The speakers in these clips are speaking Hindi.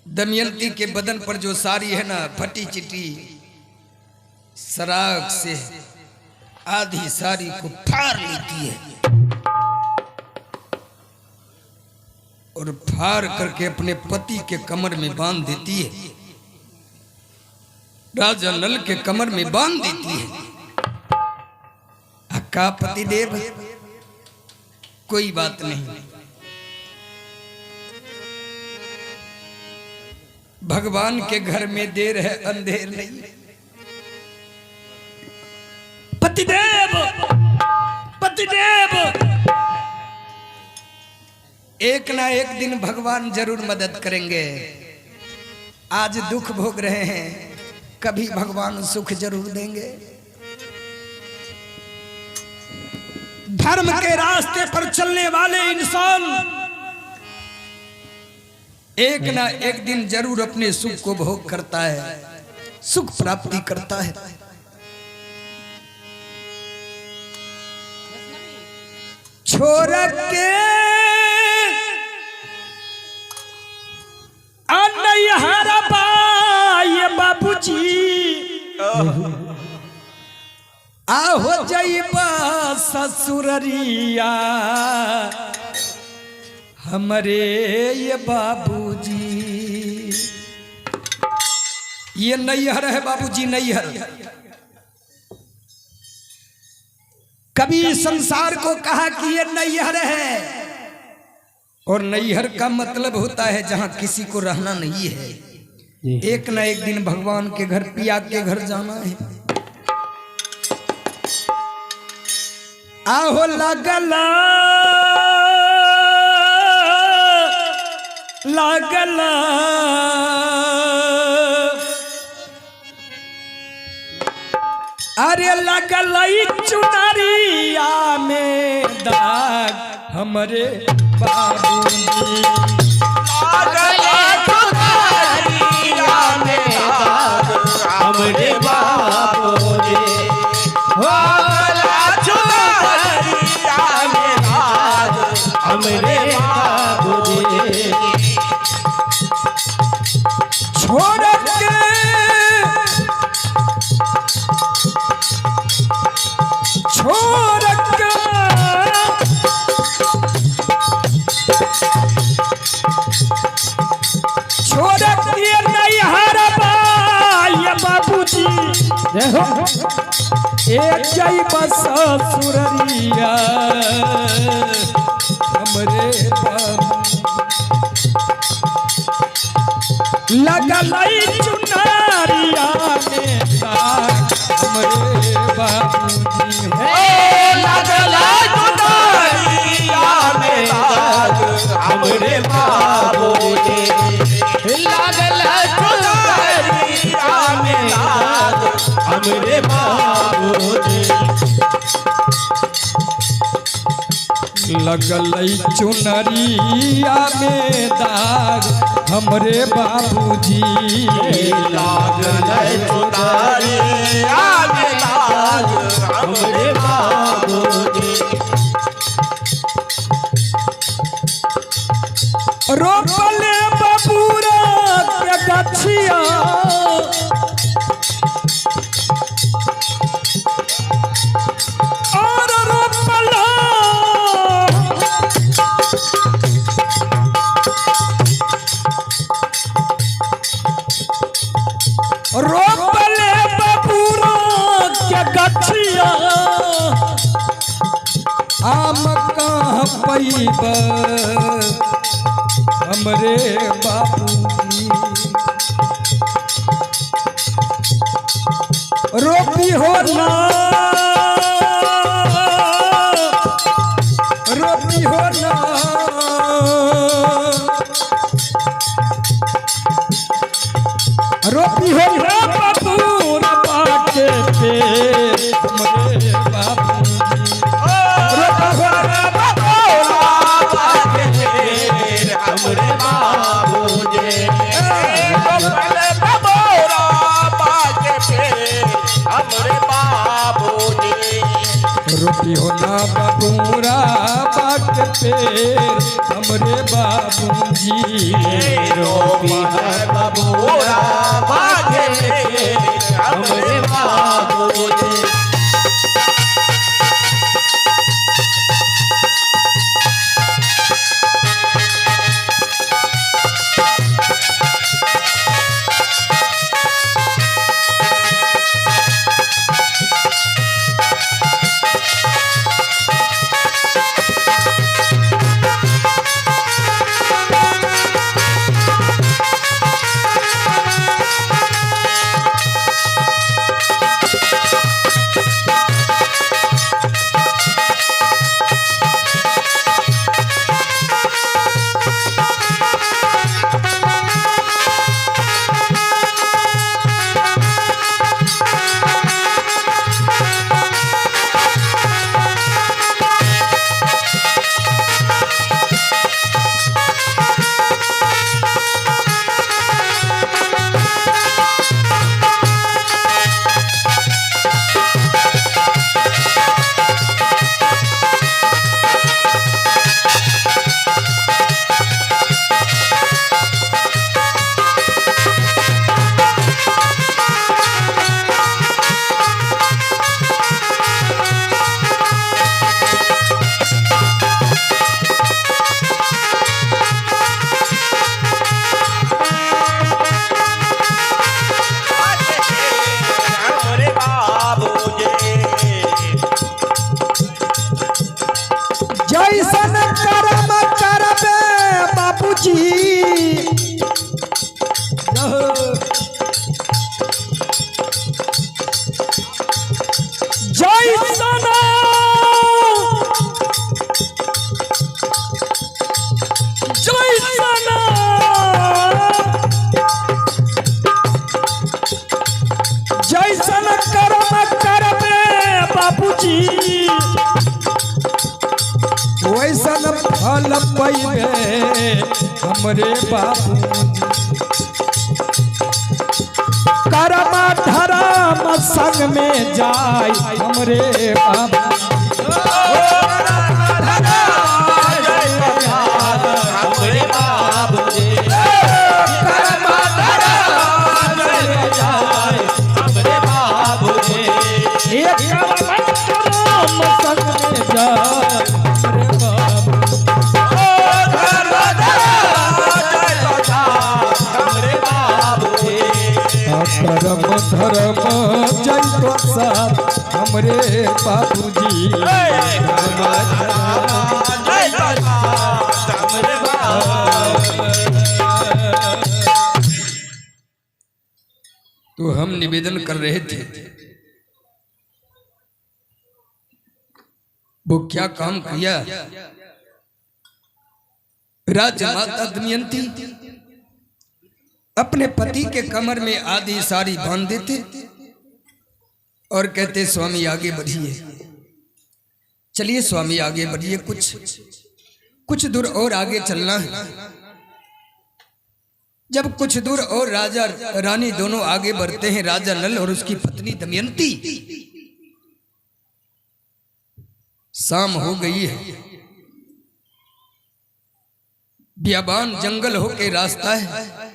दमयंती के बदन पर जो साड़ी है ना, फटी चिटी सराग से आधी साड़ी को फाड़ लेती है और फाड़ करके अपने पति के कमर में बांध देती है, राजा नल के कमर में बांध देती है। अक्का पतिदेव कोई बात नहीं, भगवान के घर में देर है अंधेर नहीं। पतिदेव पतिदेव एक ना एक दिन भगवान जरूर मदद करेंगे। आज दुख भोग रहे हैं, कभी भगवान सुख जरूर देंगे। धर्म के रास्ते पर चलने वाले इंसान एक ना एक दिन जरूर अपने सुख को भोग करता है, सुख प्राप्ति करता है। छोड़ के अनैहरा बाई बाबूजी आहो जइबा ससुररिया हमरे ये बाबूजी। ये नैहर है बाबूजी, नैहर। कभी संसार को कहा कि ये नैहर है, और नैहर का मतलब होता है जहां किसी को रहना नहीं है। एक ना एक दिन भगवान के घर, पिया के घर जाना है। आहो लगला लगला अरे लगल चुनरिया में दाग हमरे बाबूजी। हमरे बाबूजी हमरे बाबूजी। छोड़ के छोड़ के छोड़ के नैहर बाई बाबूजी एक जइबा ससुररिया हमरे बाबू। लगल चुनरिया में दाग हमरे बाबूजी। लगल चुनरिया में दाग हमरे बाबूजी। लगल चुनरिया में दाग हमरे बाबूजी। लगल चुनरिया में दाग हमरे बाबूजी। लगल चुनरिया में दाग हमरे बाबूजी। रोपले बबूरा के गछिया और रोपला रोपले बबूरा के गछिया आम कहाँ पैब हमरे बाबूजी। रोपी हो ना रोपी हो ना रोपी हो ना बबूर बाटे पे हमरे बाबूजी। रोपी हो ना हमरे बाबूजी। हमरे बाबूजी। रोपी हो ना बबूरा बाट पेड़ हमरे बाबूजी रोपी है बबूरा बागे हमरे बाबूजी। जैसन कर्म करबे बाबूजी जैसन जैसन जैसन कर्म करबे बाबूजी वैसन फल पैबे हमरे बाबूजी कर्म धर्म संग में जाय हमरे बाबू हमरे बाबूजी कर्म हमरे बाबूजी एक कर्म संग में जाय हमरे बाबूजी कर्म धर्म जय प्रसाद हमरे बाबूजी तो हम निवेदन कर रहे थे वो क्या काम किया। राजमाता दमयंती अपने पति के कमर में आधी साड़ी बांध देते और कहते स्वामी आगे बढ़िए, चलिए स्वामी आगे बढ़िए, कुछ दूर और आगे चलना है। जब कुछ दूर और राजा रानी दोनों आगे बढ़ते हैं, राजा नल और उसकी पत्नी दमयंती, शाम हो गई है, बियाबान जंगल होके रास्ता है।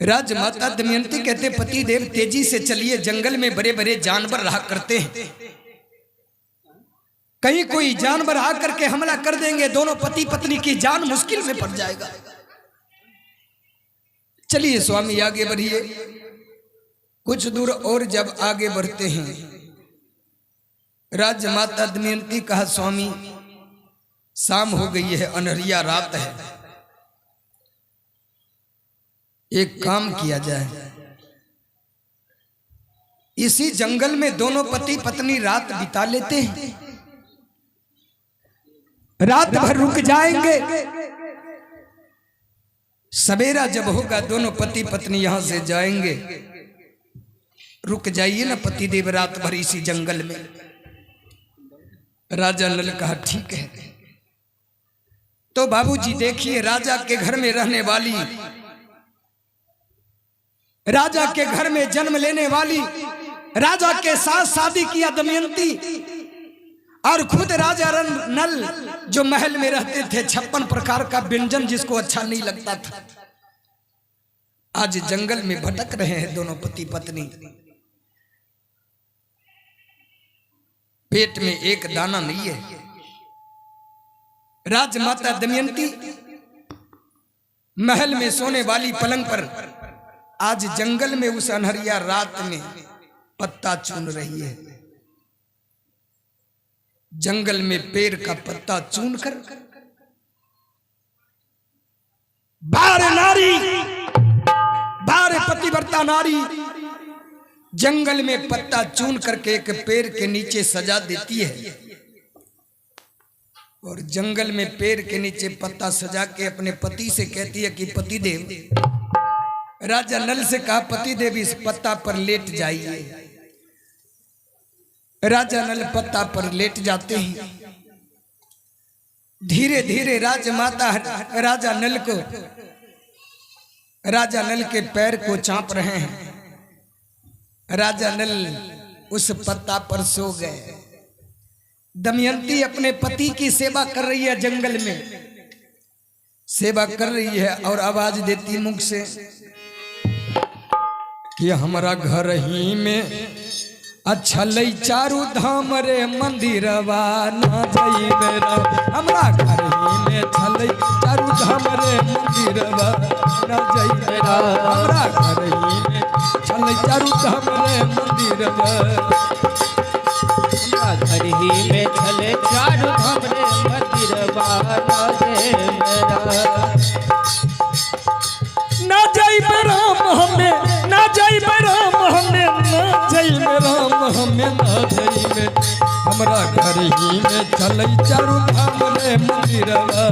राजमाता दमयंती कहते पति देव तेजी से चलिए, जंगल में बड़े बड़े जानवर रहा करते हैं, कहीं कोई जानवर आकर के हमला कर देंगे, दोनों पति पत्नी की जान मुश्किल में पड़ जाएगा। चलिए स्वामी आगे बढ़िए। कुछ दूर और जब आगे बढ़ते हैं, राजमाता दमयंती कहा स्वामी शाम हो गई है, अनहरिया रात है, एक काम किया जाए, इसी जंगल में दोनों पति पत्नी रात बिता लेते हैं, रात भर रुक जाएंगे, सवेरा जब होगा दोनों पति पत्नी यहां से जाएंगे। रुक जाइए ना पति देव रात भर इसी जंगल में। राजा नल कहा ठीक है। तो बाबूजी देखिए, राजा के घर में रहने वाली, राजा के घर में जन्म लेने वाली राजा के साथ शादी किया दमयंती, और खुद राजा नल जो महल में रहते थे 56 प्रकार का व्यंजन जिसको अच्छा नहीं लगता था, आज जंगल में भटक रहे हैं दोनों पति पत्नी। पेट में एक दाना नहीं है। राजमाता दमयंती महल में सोने वाली पलंग पर आज जंगल में उस अनहरिया रात में पत्ता चुन रही है। जंगल में पेड़ का पत्ता चुनकर बारह नारी, 12 पतिव्रता नारी जंगल में पत्ता चुन करके एक पेड़ के नीचे सजा देती है, और जंगल में पेड़ के नीचे पत्ता सजा के अपने पति से कहती है कि पतिदेव, राजा नल से कहा पतिदेव इस पत्ता पर लेट जाइए। राजा नल पत्ता पर लेट जाते हैं। धीरे धीरे राजमाता राजा नल के पैर को चांप रहे हैं। राजा नल उस पत्ता पर सो गए। दमयंती अपने पति की सेवा कर रही है, जंगल में सेवा कर रही है, और आवाज देती मुख से कि हमारा घर ही में अच्छा लई चारू धाम रे मंदिरवा ना जाई मेरा। हमरा घर ही में अच्छा लई चारू धाम रे मंदिरवा ना जाई मेरा। हमरा घर ही में अच्छा लई चारू धाम रे मंदिरवा। हमरा घर ही में चले चारू धाम रे मंदिरवा ना जाई मेरा। ना जाई राम हमें, ना जाई राम हमें, ना जाई राम हमें, ना जाई में। हमरा घर ही में चलै चारू धाम रे मंदिरवा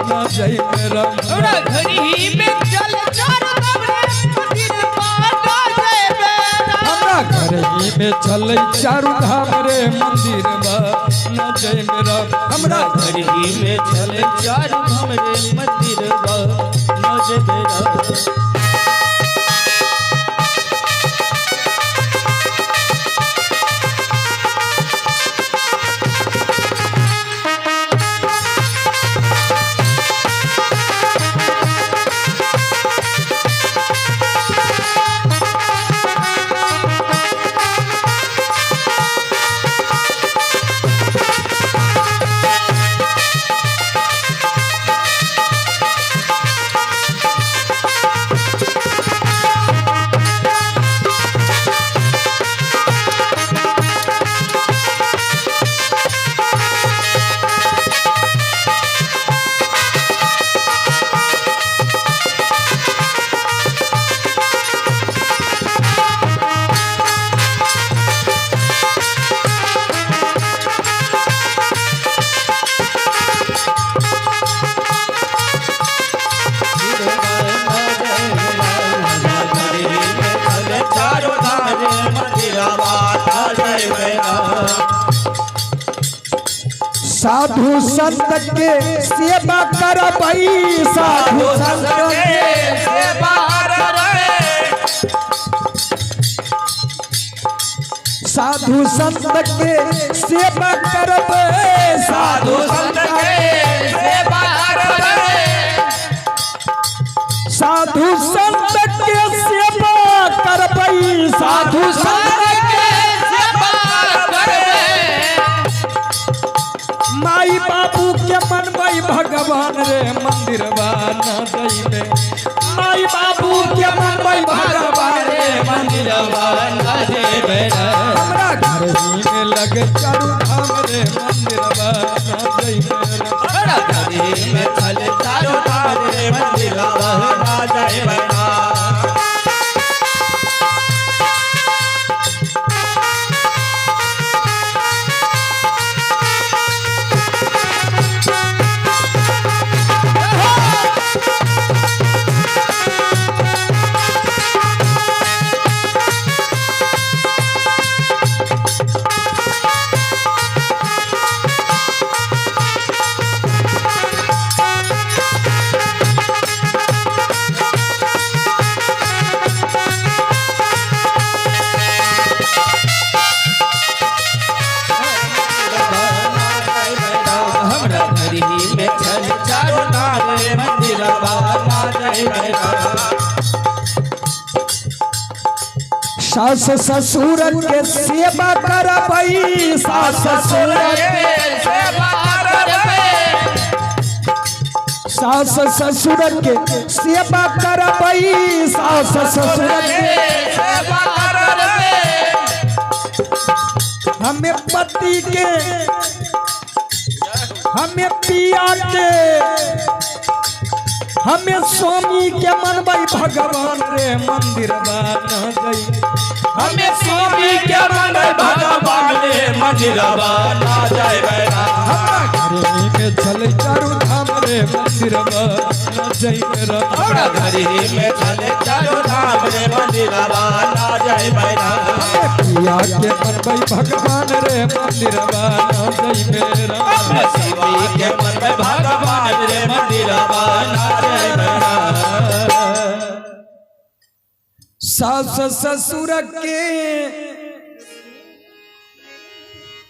ना जाई मेरा। हमरा घर ही में चले चारू धाम रे मंदिरवा ना जाई मेरा। हमरा घर ही में चलै चारू धाम रे मंदिरवा ना जाई मेरा। हमरा घर ही में चले चारू धाम रे मंदिरवा ना जाई मेरा। साधु संत के सेवा करबई, साधु संत के सेवा करबई। साधु संत के सेवा करबई, साधु संत के सेवा करबई। साधु संत के सेवा करबई, साधु संत माई बाबू के मनबई भगवान रे मंदिरवा ना जाइबे। माई बाबू के मनबई भगवान रे मंदिरवा ना जाइबे। हमरा घर ही में लगे चारू धाम रे मंदिरवा ना जाइबे। हमरा घर ही में चले चारू धाम रे मंदिरवा ना जाइबे। सास ससुर के सेवा करबई सास ससुर के सास ससुर के सेवा करबई सास ससुर के सेवा करबई हमें पति के हमें पिया के हमें स्वामी के मनबई भगवान रे मंदिर बना गई हमें स्वामी के मनबई भगवान रे मंदिर बना जाए घरे में चले चारू धाम रे मंदिर बना जाए मेरा घरे में चले चारू धाम रे मंदिर बना जाए मेरा पिया के मनबई भगवान रे मंदिर बना जाए मेरा स्वामी के मनबई भगवान रे मंदिर बना सास ससुर के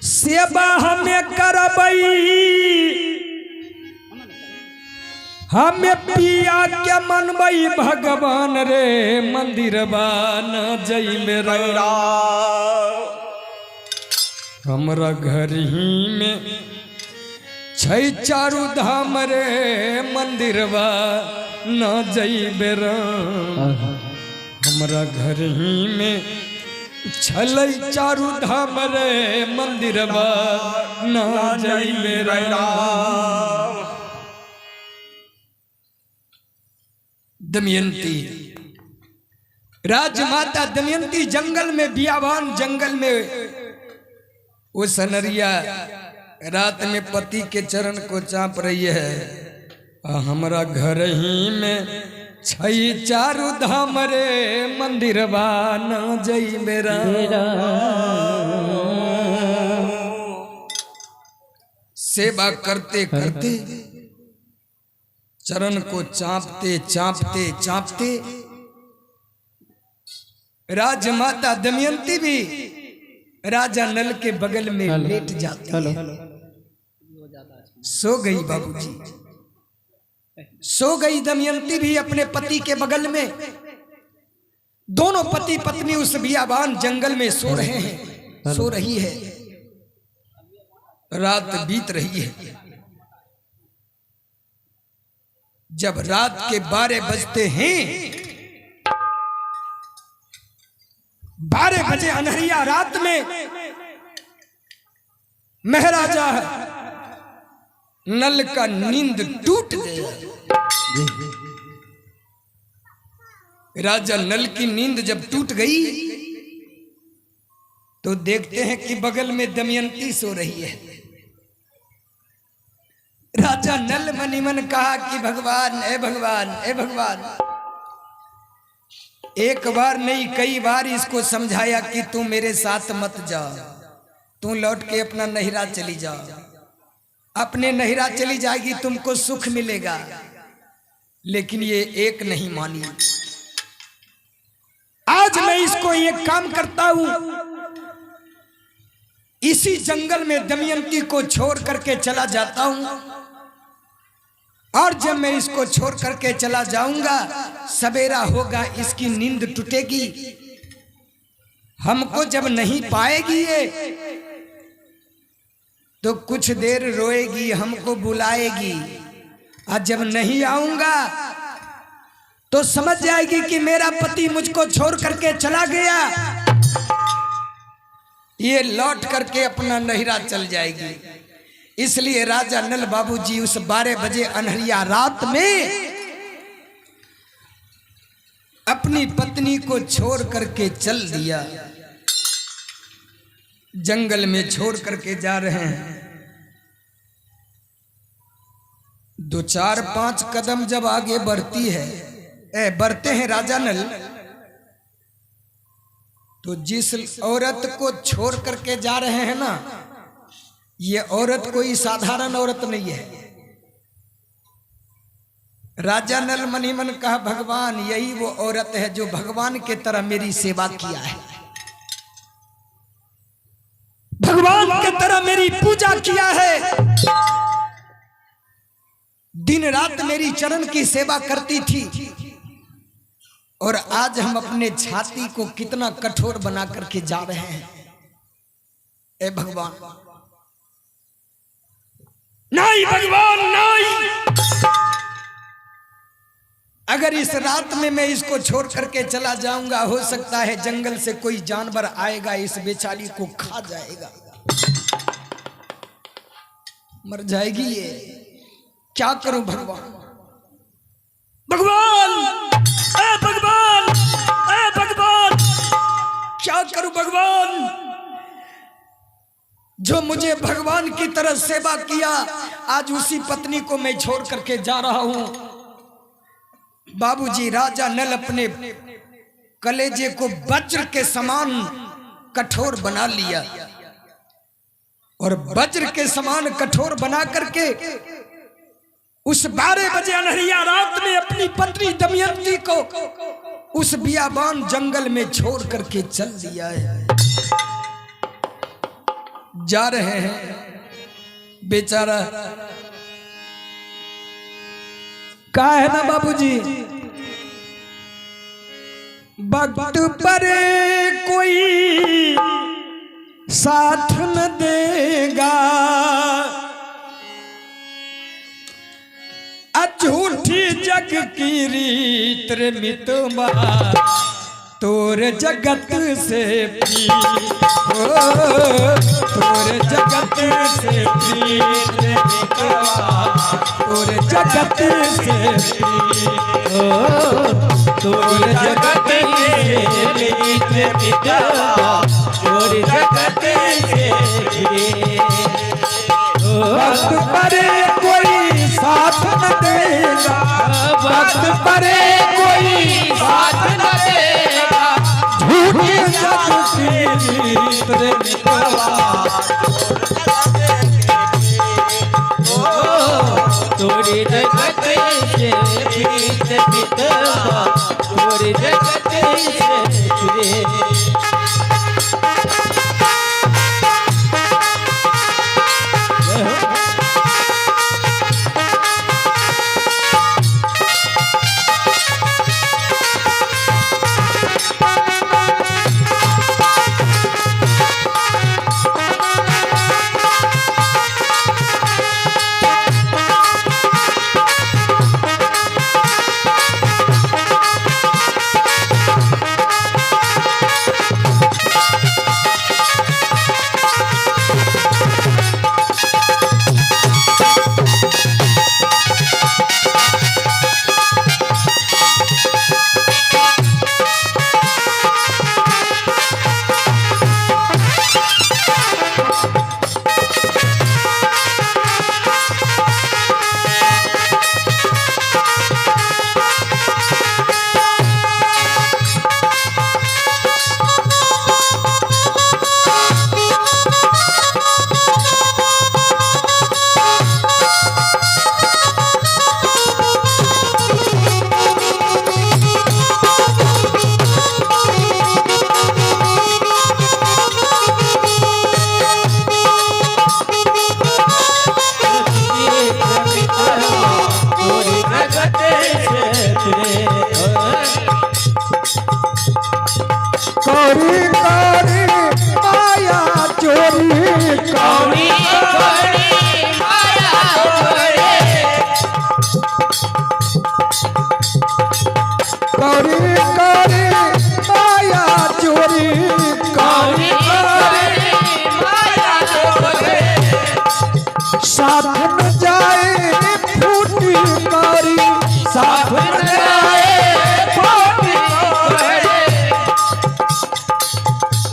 सेवा हमें करबई हमें पिया के मनबई भगवान रे मंदिर बना जई मेरा हमरा घर ही में छै चारू धाम रे मंदिरवा न जइबे हमरा घर ही में छलै चारू धाम रे मंदिरवा न जइबे दमयंती राजमाता दमयंती जंगल में बियाबान जंगल में वो सनरिया रात में पति के चरण को चाप रही है हमरा घर ही में छई चारू धाम रे मंदिर न जई मेरा सेवा करते करते चरण को चापते चापते चापते राजमाता दमयंती भी राजा नल के बगल में लेट जाती है सो गई बाबूजी सो गई दमयंती भी अपने पति के बगल में दोनों पति पत्नी उस बियाबान जंगल में सो रहे हैं सो रही है रात बीत रही है जब रात के 12 बजते हैं 12 बजे अनहरिया रात में महाराजा नल का नींद टूट गया राजा नल की नींद जब टूट गई तो देखते हैं कि बगल में दमयंती सो रही है राजा नल मनी मन कहा कि भगवान ए भगवान ए भगवान एक बार नहीं कई बार इसको समझाया कि तू मेरे साथ मत जा तू लौट के अपना नहिरा चली जा अपने नहिरा चली जाएगी तुमको सुख मिलेगा लेकिन ये एक नहीं मानी आज मैं इसको एक काम करता हूं इसी जंगल में दमयंती को छोड़ करके चला जाता हूं और जब मैं इसको छोड़ करके चला जाऊंगा सवेरा होगा इसकी नींद टूटेगी हमको जब नहीं पाएगी ये तो कुछ देर रोएगी हमको बुलाएगी और जब नहीं आऊंगा तो समझ जाएगी कि मेरा पति मुझको छोड़ करके चला गया ये लौट करके अपना नहिरा चल जाएगी इसलिए राजा नल बाबूजी उस 12 बजे अनहरिया रात में अपनी पत्नी को छोड़ करके चल दिया जंगल में छोड़ करके जा रहे हैं 2 4 5 कदम जब आगे बढ़ती है बढ़ते हैं राजा नल तो जिस औरत को छोड़ करके जा रहे हैं ना ये औरत कोई साधारण औरत नहीं है राजा नल मनी मन कहा भगवान यही वो औरत है जो भगवान के तरह मेरी सेवा किया है भगवान के तरह मेरी पूजा किया है दिन रात मेरी चरण की सेवा करती थी और आज हम अपने छाती को कितना कठोर बना करके जा रहे हैं। ए भगवान, नहीं भगवान नहीं, अगर इस रात में मैं इसको छोड़ करके चला जाऊंगा, हो सकता है जंगल से कोई जानवर आएगा, इस बेचारी को खा जाएगा, मर जाएगी ये। क्या करूं भगवान? भगवान, ए भगवान, ए भगवान, क्या करूं भगवान? जो मुझे भगवान की तरह सेवा किया, आज उसी पत्नी को मैं छोड़ करके जा रहा हूं। बाबूजी राजा नल अपने कलेजे को वज्र के समान कठोर बना लिया और वज्र के समान कठोर बना करके उस 12 बजे अनहरिया रात में अपनी पत्नी दमयंती को उस बियाबान जंगल में छोड़ करके चल दिया है। जा रहे हैं बेचारा, कहा है ना बाबूजी, वक्त पर कोई साथ न देगा, झूठी जग की रीत रे मितवा, तोर जगत से प्रीत हो, तोर जगत से प्रीत रे मितवा, तोर जगत से प्रीत हो, तोर जगत से प्रीत रे मितवा, तोर जगत से प्रीत। वक्त पर कोई साथ न देगा, वक्त पर कोई साथ न देगा, झूठी जग की रीत रे मितवा, तोरी जगत से प्रीत मितवा, तोरी जगत से प्रीत।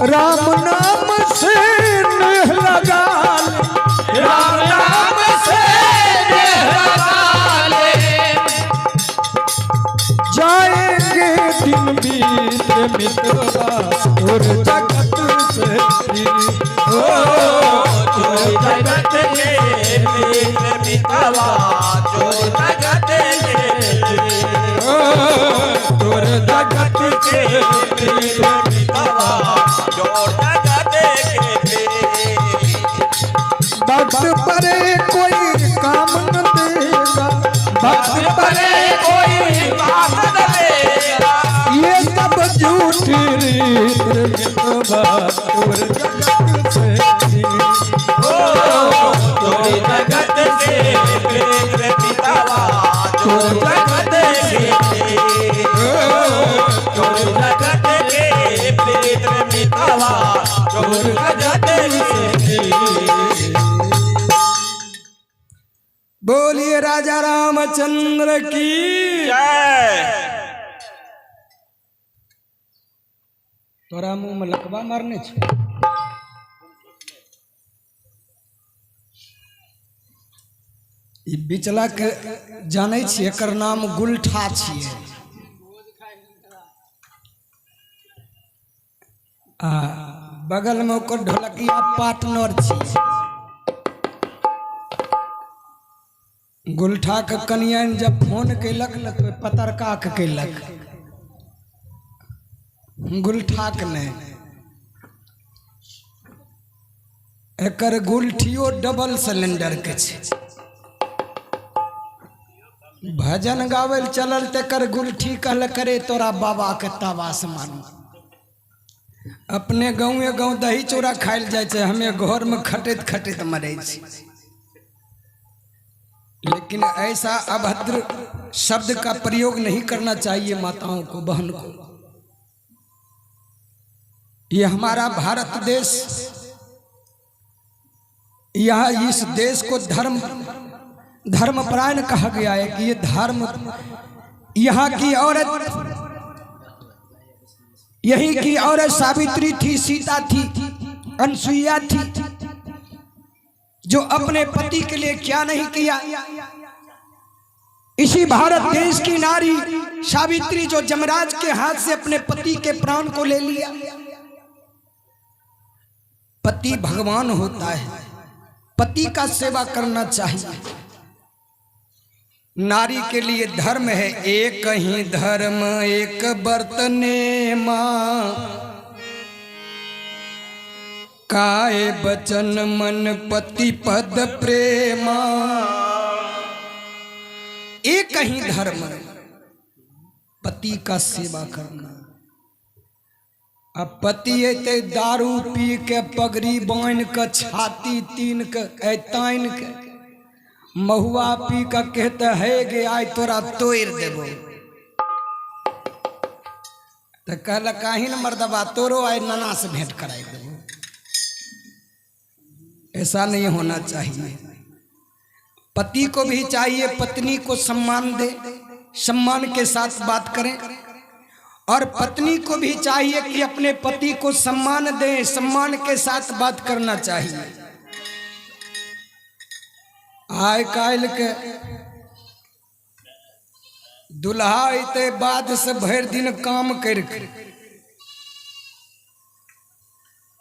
राम नाम से नेह लगा ले, राम नाम से नेह लगा ले, जाएंगे दिन बीत मितवा, और जगत से हो, तो जगत के बीत मितवा, जो जगत के हो, तो जगत के बीत मितवा, वक्त परे कोई काम न देगा, वक्त परे कोई काम न देगा, मितवा तोर जगत से तोर जगत से प्रेत मितावा तोर जगत से तोर जगत के प्रेत मितावा तोर जगत से। बोलिए राजा रामचंद्र की जय। तोरा मुंह में लकवा मारने छ ई बिचला के जानै छियै एकर नाम गुलठा छियै आ बगल में ओकर ढोलकिया पार्टनर छियै गुलठा के कनियन जब फोन कैलक न तो पतरका के कैलक गुलठा के नहीं एकर गुलठियो डबल सिलेंडर के छै भजन गावल चलल तेकर गुलठी कहल करे तोरा बाबा के तवा से मारू अपने गाँवे गाँव दही चूड़ा खाइल जाए छै हमें घर में खटैत खटैत मरे छी लेकिन ऐसा अभद्र शब्द का प्रयोग नहीं करना चाहिए माताओं को बहन को। ये हमारा भारत देश यह इस देश को धर्मपरायण कहा गया है कि ये धर्म यहाँ की औरत यही की औरत सावित्री थी सीता थी अनसुईया थी जो अपने पति के लिए क्या नहीं किया। इसी भारत देश की नारी सावित्री जो जमराज के हाथ से अपने पति के प्राण को ले लिया। पति भगवान होता है पति का सेवा करना चाहिए। नारी के लिए धर्म है एक ही धर्म एक बर्तने माँ काय बचन मन पति पद प्रेमा। एक ही धर्म पति का सेवा करना। अब पति अते दारू पी के पगड़ी बांध के छाती तीन के तान के महुआ पी का कहते है गे आय तोरा तोड़ देबो तो कहल काहे न मर्दबा तोरो आय नाना से भेंट कराई देबो। ऐसा नहीं होना चाहिए। पति को भी चाहिए पत्नी को सम्मान दे सम्मान के साथ बात करें और पत्नी को भी चाहिए कि अपने पति को सम्मान दे सम्मान के साथ बात करना चाहिए। आय काल के दुल्हा अते बाद से भर दिन काम करके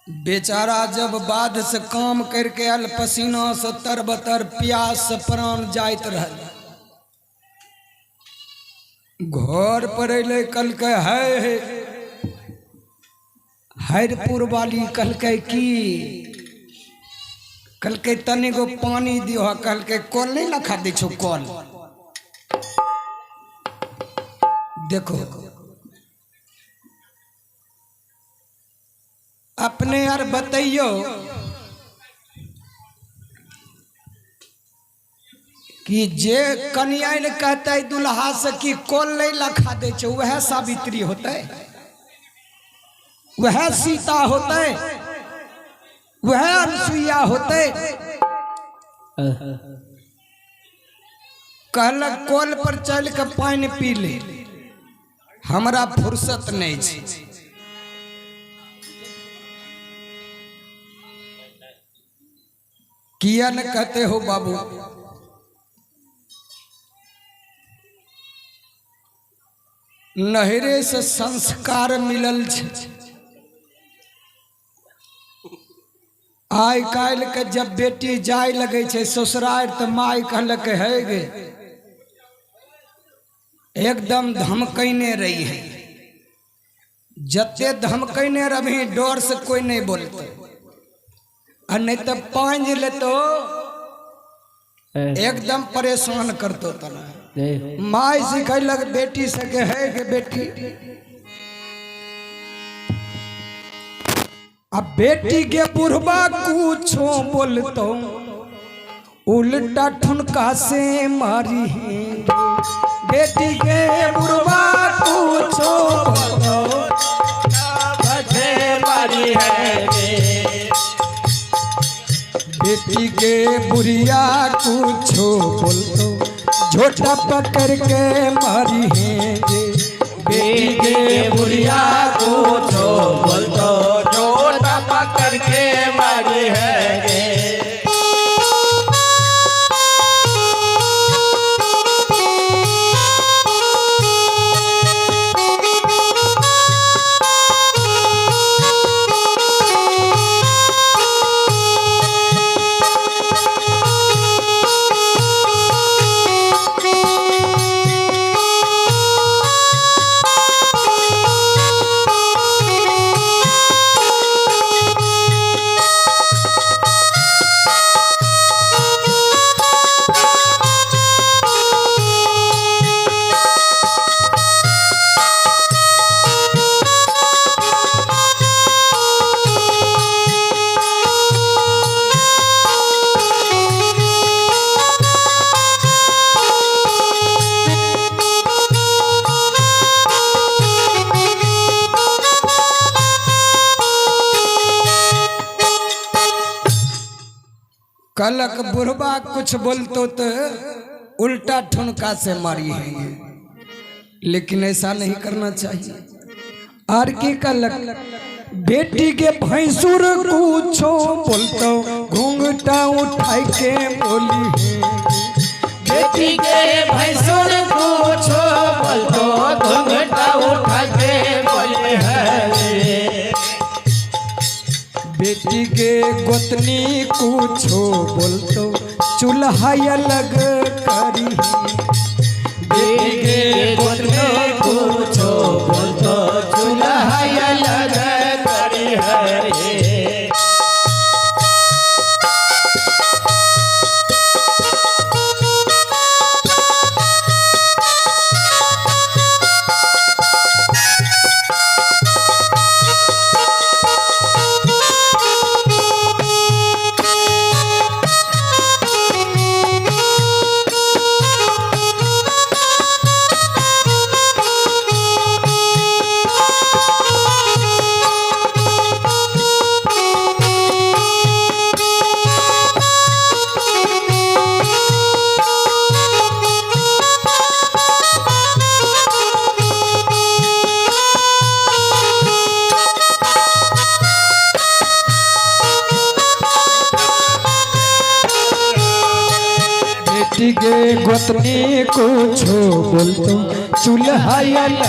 बेचारा जब बाद से काम करके आल पसीना से तरबतर प्यास से प्राण जाइत रह घर पर अल कल के है हरपुर वाली कल के की कल के तनी गो पानी दियो कल के कल नहीं लखा दे छो कल देखो अपने यार बताइयो कि जे कन्या ने कहते दुल्हा से कि कौन नहीं लखा दे छो वह सावित्री होते वह सीता होते वह अनसुईया होते। कहलक कल पर चल के पानी पी ले हमरा फुर्सत नहीं छै। किया न कहते हो बाबू नहरे से संस्कार मिलल छै। आइ काल के जब बेटी जाय लगे छै ससुराल तो माय कहलक है गे एकदम धमकैने रही है जते धमकैने रही डर से कोई नहीं बोलते और नहीं तो पांज ले तो एकदम परेशान करतो तना। माय सिखैलक बेटी से के है के बेटी अब बेटी के बुढ़बा कुछो बोलतो उल्टा ठुनका से मारी है। बेटी के बुढ़बा कुछो बोलतो बजे मारी है रे। बेटी के बुढ़िया कुछो बोलतो झोटा पकड़ के मारी है। बेटी के बुढ़िया कुछो बोलतो झोटा पकड़ के मारी है रे। कलक बुढ़बा कुछ बोलतो तो उल्टा ठुनका से मारी है। लेकिन ऐसा नहीं करना चाहिए। आर की कलक बेटी के भैंसुर कुछो बोलतो घूंघटा उठाई के बोली है। बेटी के भैंसुर कुछो बोलतो घूंघटा उठा के बोली है रे। बेटी के गोतनी कुछो बोलतो चूल्हा अलग करी है। बेटी के गोतनी कुछो बोलतो चूल्हा अलग करी है रे। बेटी के गोतनी कुछो बोलतो चूल्हा अलग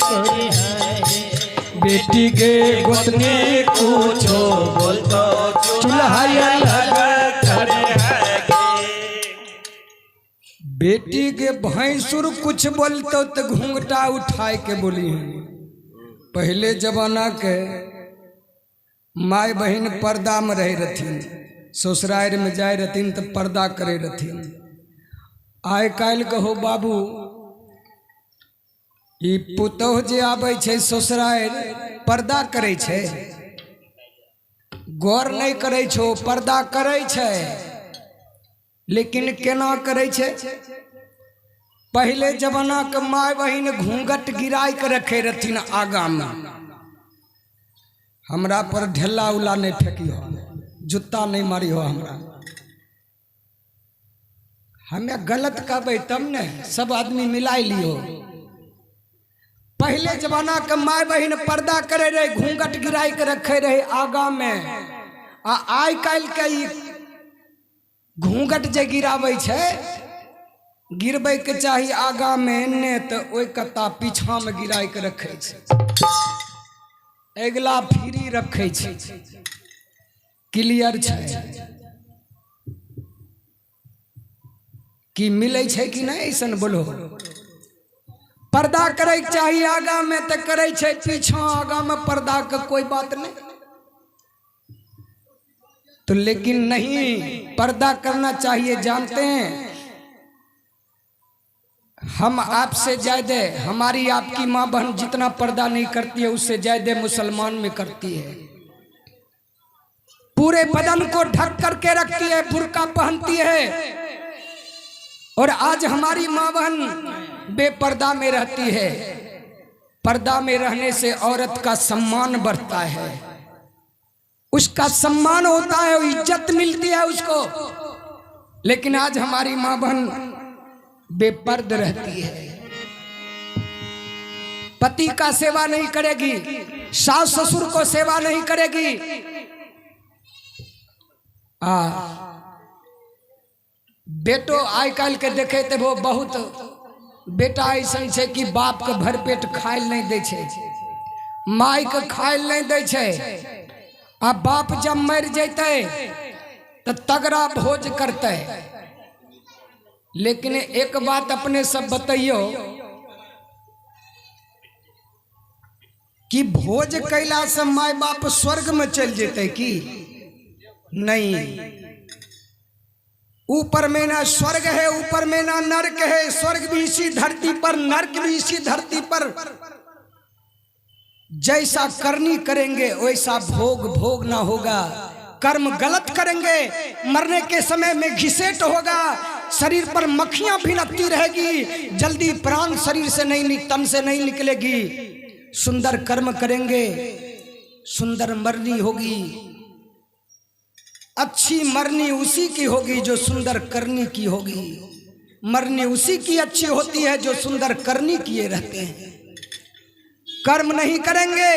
करी है। बेटी के गोतनी कुछो बोलतो चूल्हा अलग करी है। बेटी के भैंसुर कुछ बोलतो तो घूंघटा उठाए के बोली है। पहले जमाना के माय बहन पर्दा में रह रथिन, ससुराल में जाए रहथिन तो पर्दा करे रहथिन। आइ काल्हि कहो बाबू ई पुतोह जे आबै छै ससुराल पर्दा करे छै, गौर नहीं करे छो, पर्दा करे छै। लेकिन केना करे छै? पहले जमाना के माय बहन घूंघट गिराय के रखे रहथिन आगा में। हमरा पर ढेला उला नहीं फेंकियो, जूता नहीं मारियो, हमरा हमें गलत कहबे तब ने सब आदमी मिलाई लियो। पहले जमाना के माय बहन पर्दा करे रहे, घूंघट गिराई के रखे रहे आगा में। आइ काल्हि के ई घूंघट जे गिराबै छै, गिरबै के चाही आगा में ने तो ओइ कता पीछा में गिराई के रखे छै, अगला फ्री रखे छै। क्लियर छै कि मिले छै कि नहीं? ऐसन बोलो। पर्दा करे के चाहिए आगा में तो करे छै, पीछा आगा में पर्दा का कोई बात नहीं। तो लेकिन नहीं, पर्दा करना चाहिए। जानते हैं हम आपसे ज्यादा, हमारी आपकी माँ बहन जितना पर्दा नहीं करती है उससे ज्यादा मुसलमान में करती है। पूरे बदन को ढक करके रखती है, बुर्का पहनती है। और आज हमारी माँ बहन बेपर्दा में रहती है। पर्दा में रहने से औरत का सम्मान बढ़ता है, उसका सम्मान होता है, इज्जत मिलती है उसको। लेकिन आज हमारी माँ बहन बेपर्द रहती है, पति का सेवा नहीं करेगी, सास ससुर को सेवा नहीं करेगी। बेटो आइ काल के देखे थे वो बहुत बेटा ऐसा है कि बाप के भर पेट खाइल नहीं दे छे, माई के खाइल नहीं दे छे। आ बाप जब मर जैते तो तगड़ा भोज करते। लेकिन एक बात अपने सब बताइयो कि भोज कैला से माई बाप स्वर्ग में चल जेते कि नहीं? ऊपर में ना स्वर्ग है, ऊपर में ना नरक है। स्वर्ग भी इसी धरती पर, नरक भी इसी धरती पर। जैसा करनी करेंगे वैसा भोग भोगना होगा। कर्म गलत करेंगे, मरने के समय में घिसेट होगा, शरीर पर मक्खियां भिनकती रहेगी, जल्दी प्राण शरीर से नहीं, तन से नहीं निकलेगी। सुंदर कर्म करेंगे, सुंदर मरनी होगी। अच्छी मरनी उसी की होगी जो सुंदर करनी की होगी। मरनी उसी की अच्छी होती है जो सुंदर करनी किए रहते हैं। कर्म नहीं करेंगे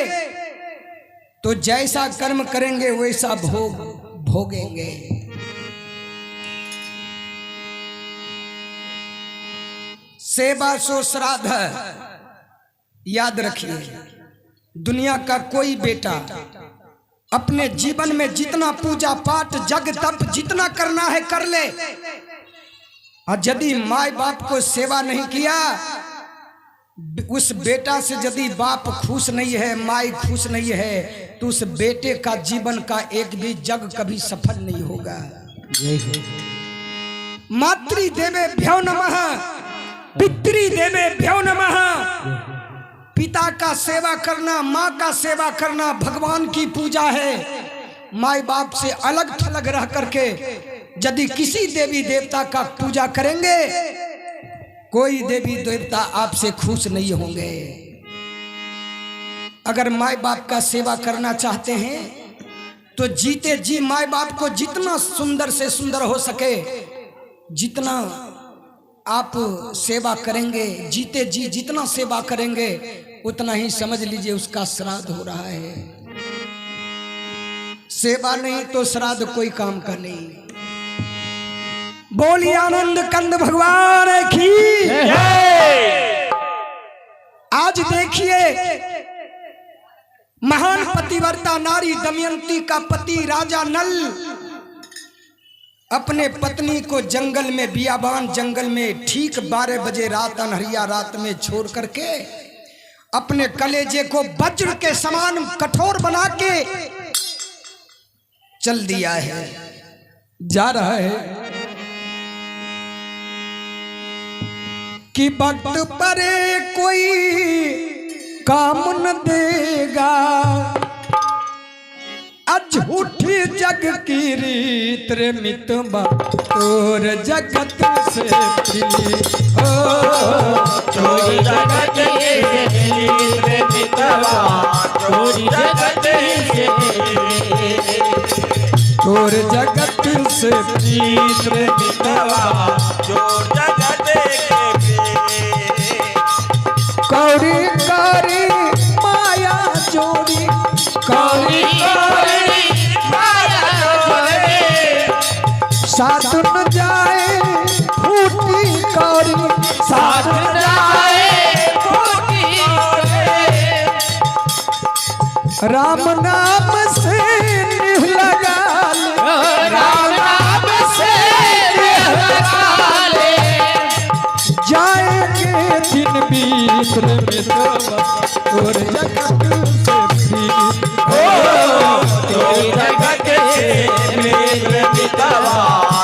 तो जैसा कर्म करेंगे वैसा भोग भोगेंगे। सेवा सो श्राद्ध, याद रखिए। दुनिया का कोई बेटा अपने जीवन में जितना पूजा पाठ जग तप जितना करना है कर ले, और यदि माँ बाप को सेवा नहीं किया, उस बेटा से यदि बाप खुश नहीं है, माई खुश नहीं है, तो उस बेटे का जीवन का एक भी जग कभी सफल नहीं होगा। मातृ देवे भ्यो नमः, पितृ देवे भ्यो नमः। पिता का सेवा करना, माँ का सेवा करना भगवान की पूजा है। माई बाप से अलग थलग रह करके यदि किसी देवी देवता का पूजा करेंगे, कोई देवी देवता आपसे खुश नहीं होंगे। अगर माई बाप का सेवा करना चाहते हैं तो जीते जी माई बाप को जितना सुंदर से सुंदर हो सके, जितना आप सेवा करेंगे, जीते जी जितना सेवा करेंगे, उतना ही समझ लीजिए उसका श्राद्ध हो रहा है। सेवा नहीं तो श्राद्ध कोई काम का नहीं। बोलिए आनंद कंद भगवान की। आज देखिए, महान पतिव्रता नारी दमयंती का पति राजा नल अपने पत्नी को जंगल में, बियाबान जंगल में ठीक 12 बजे रात, अनहरिया रात में छोड़ करके अपने कलेजे को वज्र के समान कठोर बना के चल दिया है, जा रहा है। कि वक्त परे कोई काम न देगा, झूठी जग की रीत रे मितवा तोर जगत से प्रीत। चोरी जगत से प्रीत रे मितवा चोरी जगत से, तोर जगत से प्रीत रे मितवा चोर जगत के कौड़ी कौड़ी माया जोड़ी, कौड़ी साथ न जाए फूटी कौड़ी, साथ न जाए फूटी कौड़ी। राम नाम से निह लगा ले, राम नाम से निह लगा ले, जाएंगे दिन बीत रे मितवा और जगत से प्रीत। चोरी जगत से प्रीत रे मितवा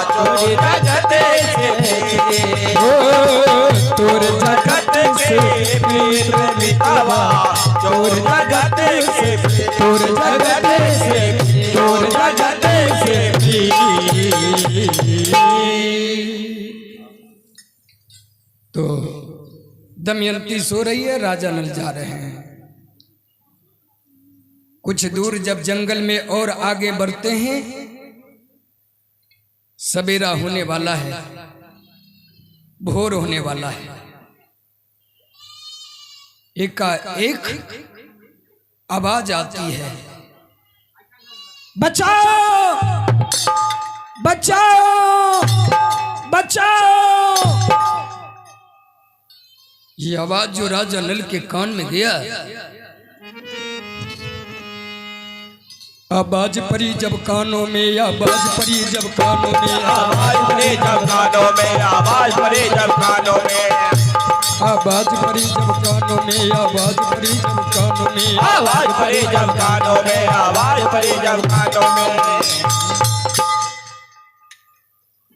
चोरी जगत से, तोर जगत से प्रीत रे मितवा चोर जगत से, तोर जगत से, चोर जगत दमयंती सो रही है, राजा नल जा रहे हैं। कुछ दूर जब जंगल में और आगे बढ़ते हैं, सवेरा होने वाला है, भोर होने वाला है। एकाएक आवाज आती है, बचाओ बचाओ बचाओ। ये आवाज जो राजा नल के कान में गया, आवाज पड़ी जब कानों में, आवाज पड़ी जब कानों में, आवाज पड़े जब कानों में, आवाज पड़े जब कानों में, आवाज पड़ी जब कानों में, आवाज पड़ी जब कानों में, आवाज पड़े जब कानों में, आवाज पड़े जब कानों में।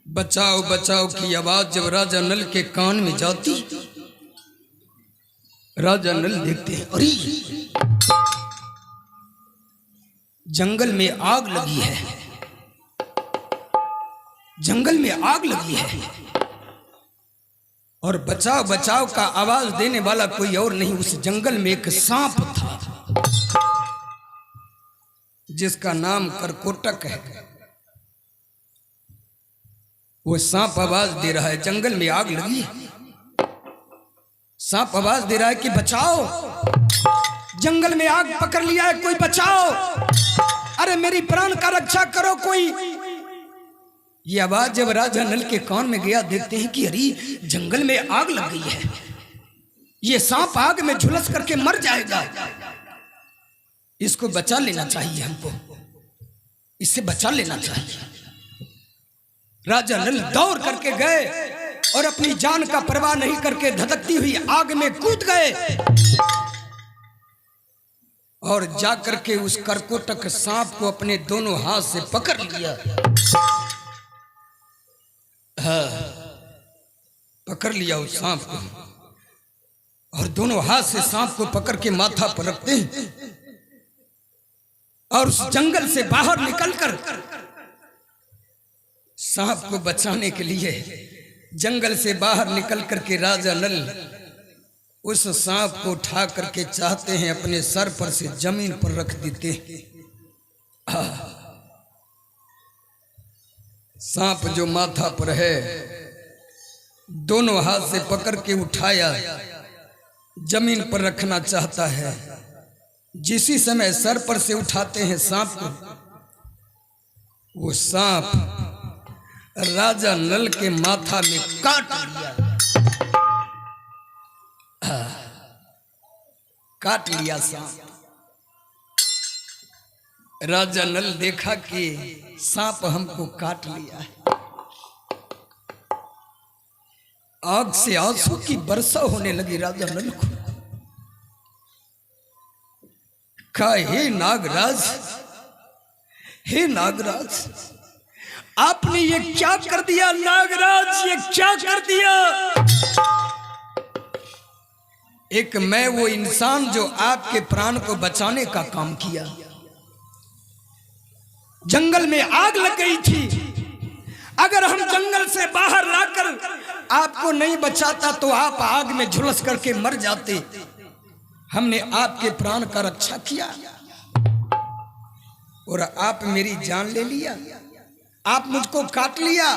बचाओ बचाओ की आवाज जब राजा नल के कान में जाती, राजा नल देखते हैं, अरे जंगल में आग लगी है, जंगल में आग लगी है। और बचाओ बचाओ का आवाज देने वाला कोई और नहीं, उस जंगल में एक सांप था जिसका नाम करकोटक है। वो सांप आवाज दे रहा है, जंगल में आग लगी है। सांप आवाज दे रहा है कि बचाओ, जंगल में आग पकड़ लिया है, कोई बचाओ, अरे मेरी प्राण का रक्षा करो कोई। ये आवाज जब राजा नल के कान में गया, देखते हैं कि अरे जंगल में आग लग गई है, ये सांप आग में झुलस करके मर जाएगा, इसको बचा लेना चाहिए, हमको इससे बचा लेना चाहिए। राजा नल दौड़ करके गए और अपनी जान का परवाह नहीं करके धधकती हुई आग में कूद गए और जाकर के उस करकोटक सांप को अपने दोनों हाथ से पकड़ लिया। पकड़ लिया उस सांप को और दोनों हाथ से सांप को पकड़ के माथा पर रखते हैं और उस जंगल से बाहर निकलकर सांप को बचाने के लिए जंगल से बाहर निकल करके राजा नल उस सांप को उठा करके चाहते हैं अपने सर पर से जमीन पर रख देते हैं। सांप जो माथा पर है, दोनों हाथ से पकड़ के उठाया, जमीन पर रखना चाहता है। जिसी समय सर पर से उठाते हैं सांप को, वो सांप राजा नल के माथा में काट लिया, काट लिया सांप। राजा नल देखा कि सांप हमको काट लिया है। आग से आंसू की वर्षा होने लगी राजा नल को। कहा, हे नागराज, हे नागराज, आपने ये क्या कर दिया नागराज, ये क्या कर दिया। एक मैं वो इंसान जो आपके प्राण को बचाने का काम किया, जंगल में आग लग गई थी, अगर हम जंगल से बाहर लाकर आपको नहीं बचाता तो आप आग में झुलस करके मर जाते। हमने आपके प्राण का रक्षा किया और आप मेरी जान ले लिया, आप मुझको काट लिया,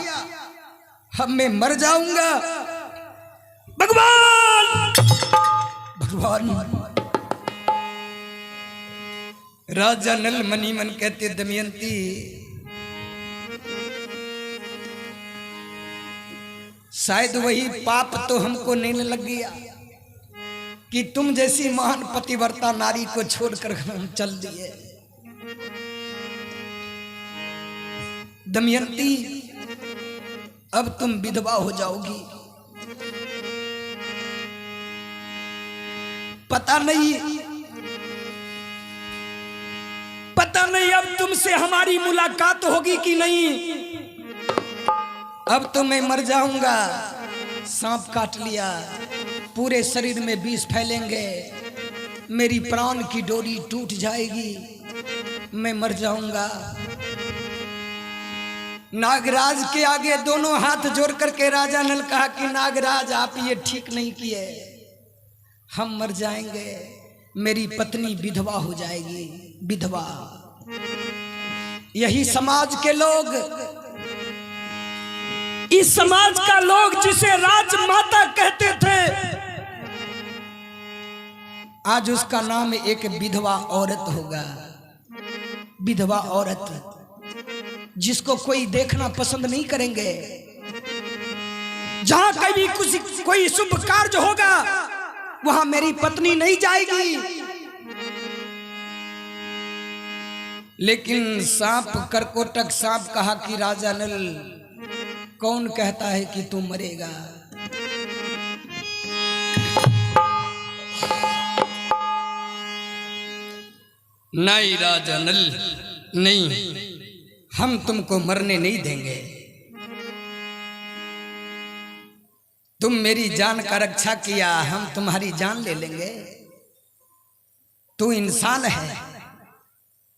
अब मैं मर जाऊंगा। भगवान भगवान। राजा नल मनी मन कहते, दमयंती शायद वही पाप तो हमको नहीं लग गया कि तुम जैसी महान पतिव्रता नारी को छोड़कर हम चल दिए। दमयंती, अब तुम विधवा हो जाओगी। पता नहीं अब तुमसे हमारी मुलाकात होगी कि नहीं। अब तो मैं मर जाऊंगा, सांप काट लिया, पूरे शरीर में विष फैलेंगे, मेरी प्राण की डोरी टूट जाएगी, मैं मर जाऊंगा। नागराज के आगे दोनों हाथ जोड़ करके राजा नल कहा कि नागराज, आप ये ठीक नहीं किए, हम मर जाएंगे, मेरी पत्नी विधवा हो जाएगी, विधवा। यही समाज के लोग, इस समाज का लोग जिसे राजमाता कहते थे, आज उसका नाम एक विधवा औरत होगा। विधवा औरत जिसको कोई देखना पसंद नहीं करेंगे। जहां कभी कोई शुभ कार्य होगा वहां मेरी पत्नी नहीं जाएगी। लेकिन सांप, करकोटक सांप कहा कि राजा नल, कौन कहता है कि तू मरेगा? नहीं राजा नल, नहीं, हम तुमको मरने नहीं देंगे। तुम मेरी जान का रक्षा किया, हम तुम्हारी जान ले लेंगे। तू इंसान है,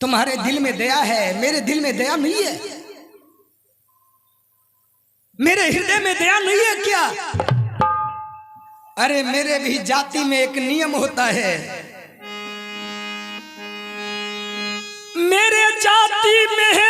तुम्हारे दिल में दया है, मेरे दिल में दया नहीं है। मेरे हृदय में दया नहीं है क्या? अरे मेरे भी जाति में एक नियम होता है,